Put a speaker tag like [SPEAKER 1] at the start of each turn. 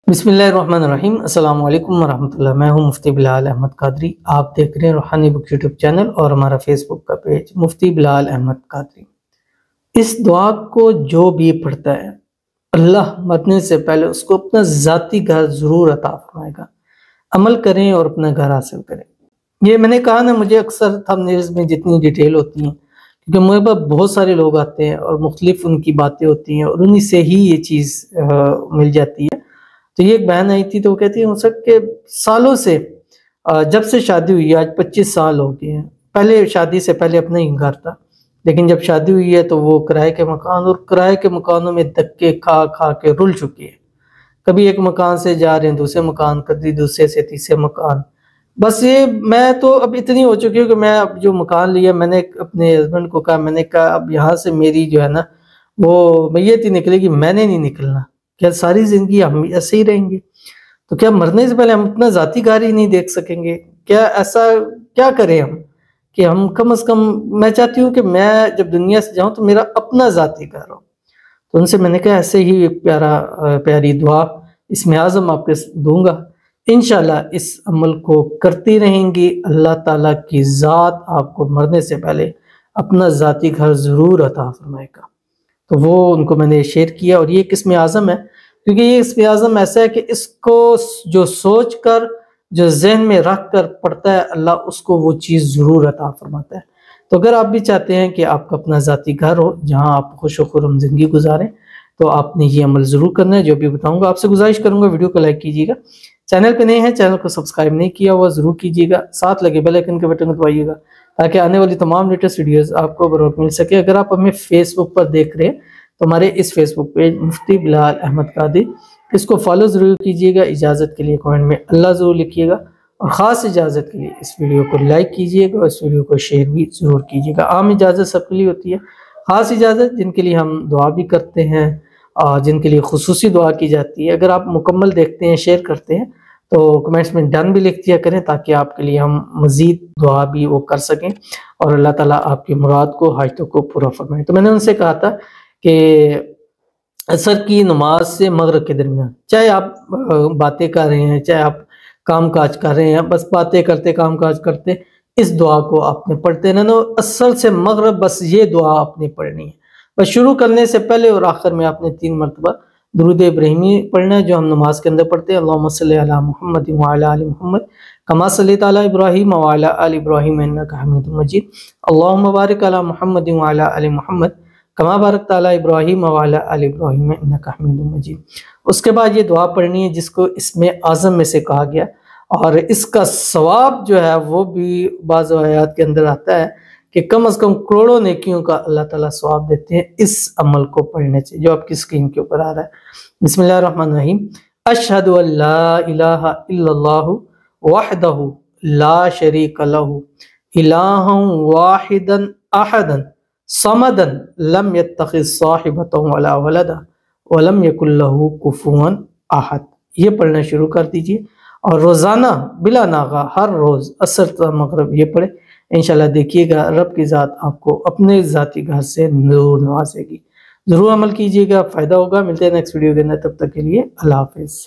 [SPEAKER 1] بسم اللہ الرحمن الرحیم۔ السلام علیکم ورحمۃ اللہ۔ میں ہوں مفتی بلال احمد قادری۔ آپ دیکھ رہے ہیں روحانی بک یوٹیوب چینل اور ہمارا فیس بک کا پیج مفتی بلال احمد قادری۔ اس دعا کو جو بھی پڑھتا ہے اللہ مرنے سے پہلے اس کو اپنا ذاتی گھر ضرور عطا فرمائے گا۔ عمل کریں اور اپنا گھر حاصل کریں۔ یہ میں نے کہا نا، مجھے اکثر تھمبنیلز میں جتنی ڈیٹیل ہوتی ہیں، کیونکہ مجھے پاس بہت سارے لوگ آتے ہیں اور مختلف ان کی باتیں ہوتی ہیں اور انہی سے ہی یہ چیز مل جاتی ہے۔ تو یہ ایک بہن آئی تھی تو وہ کہتی ہے مجھ کہ سالوں سے جب سے شادی ہوئی ہے، آج 25 سال ہو گئے ہیں، پہلے شادی سے پہلے اپنا ہی گھر تھا، لیکن جب شادی ہوئی ہے تو وہ کرائے کے مکان اور کرائے کے مکانوں میں دھکے کھا کھا کے رل چکی ہے۔ کبھی ایک مکان سے جا رہے ہیں دوسرے مکان، کبھی دوسرے سے تیسرے مکان۔ بس یہ میں تو اب اتنی ہو چکی ہوں کہ میں اب جو مکان لیا، میں نے اپنے ہسبینڈ کو کہا، میں نے کہا اب یہاں سے میری جو ہے نا وہ میت ہی نکلے گی، میں نے نہیں نکلنا۔ کیا ساری زندگی ہم ایسے ہی رہیں گے؟ تو کیا مرنے سے پہلے ہم اپنا ذاتی گھر ہی نہیں دیکھ سکیں گے؟ کیا ایسا کیا کریں ہم کہ ہم کم از کم، میں چاہتی ہوں کہ میں جب دنیا سے جاؤں تو میرا اپنا ذاتی گھر ہو۔ تو ان سے میں نے کہا ایسے ہی ایک پیاری دعا اسم اعظم آپ کے دوں گا، انشاءاللہ اس عمل کو کرتی رہیں گی، اللہ تعالیٰ کی ذات آپ کو مرنے سے پہلے اپنا ذاتی گھر ضرور عطا فرمائے گا۔ تو وہ ان کو میں نے شیئر کیا، اور یہ ایک اسم اعظم ہے، کیونکہ یہ اسم اعظم ایسا ہے کہ اس کو جو سوچ کر، جو ذہن میں رکھ کر پڑھتا ہے، اللہ اس کو وہ چیز ضرور عطا فرماتا ہے۔ تو اگر آپ بھی چاہتے ہیں کہ آپ کا اپنا ذاتی گھر ہو جہاں آپ خوش و خرم زندگی گزاریں، تو آپ نے یہ عمل ضرور کرنا ہے جو بھی بتاؤں گا۔ آپ سے گزارش کروں گا ویڈیو کو لائک کیجیے گا، چینل پہ نئے ہیں چینل کو سبسکرائب نہیں کیا ہوا ضرور کیجیے گا، ساتھ لگے بیل آئیکن کے بٹن کو دبائیے گا تاکہ آنے والی تمام لیٹسٹ ویڈیوز آپ کو بر وقت مل سکے۔ اگر آپ ہمیں فیس بک پر دیکھ رہے ہیں تو ہمارے اس فیس بک پیج مفتی بلال احمد قادری، اس کو فالو ضرور کیجیے گا۔ اجازت کے لیے کمنٹ میں اللہ ضرور لکھیے گا، اور خاص اجازت کے لیے اس ویڈیو کو لائک کیجیے گا اور اس ویڈیو کو شیئر بھی ضرور کیجیے گا۔ عام اجازت سب کے لیے ہوتی ہے، خاص اجازت جن کے لیے ہم دعا بھی کرتے ہیں اور جن کے لیے خصوصی دعا کی جاتی ہے۔ اگر آپ مکمل دیکھتے ہیں، شیئر کرتے ہیں تو کمنٹس میں ڈن بھی لکھ دیا کریں تاکہ آپ کے لیے ہم مزید دعا بھی وہ کر سکیں اور اللہ تعالیٰ آپ کی مراد کو، حاجتوں کو پورا فرمائے۔ تو میں نے ان سے کہا تھا کہ عصر کی نماز سے مغرب کے درمیان، چاہے آپ باتیں کر رہے ہیں، چاہے آپ کام کاج کر رہے ہیں، بس باتیں کرتے کام کاج کرتے اس دعا کو آپ نے پڑھتے رہنا۔ عصر سے مغرب بس یہ دعا آپ نے پڑھنی ہے۔ بس شروع کرنے سے پہلے اور آخر میں آپ نے 3 مرتبہ درود ابراہیمی پڑھنا ہے جو ہم نماز کے اندر پڑھتے ہیں۔ اللہم صلی علی محمد وعلی آل محمد کما صلیت علی ابراہیم وعلی آل ابراہیم انک حمید مجید، اللہم بارک علی محمد وعلی آل محمد کما بارکت علی ابراہیم وعلی آل ابراہیم انک حمید مجید۔ اس کے بعد یہ دعا پڑھنی ہے جس کو اسم اعظم میں سے کہا گیا، اور اس کا ثواب جو ہے وہ بھی بعض آیات کے اندر آتا ہے کہ کم از کم کروڑوں نیکیوں کا اللہ تعالیٰ ثواب دیتے ہیں اس عمل کو پڑھنے سے، جو آپ کی اسکرین کے اوپر آ رہا ہے۔ بسم اللہ الرحمن الرحیم۔ اشہد ان لا الہ الا اللہ وحدہ لا شریک لہ الہ واحدا احدا صمدا لم يتخذ صاحبۃ ولا ولدا ولم یکن لہ کفوا احد۔ یہ پڑھنا شروع کر دیجئے اور روزانہ بلا ناغہ ہر روز عصر تا مغرب یہ پڑھے، انشاءاللہ دیکھیے گا رب کی ذات آپ کو اپنے ذاتی گھر سے ضرور نوازے گی۔ ضرور عمل کیجیے گا، فائدہ ہوگا۔ ملتے ہیں نیکسٹ ویڈیو کے اندر، تب تک کے لیے اللہ حافظ۔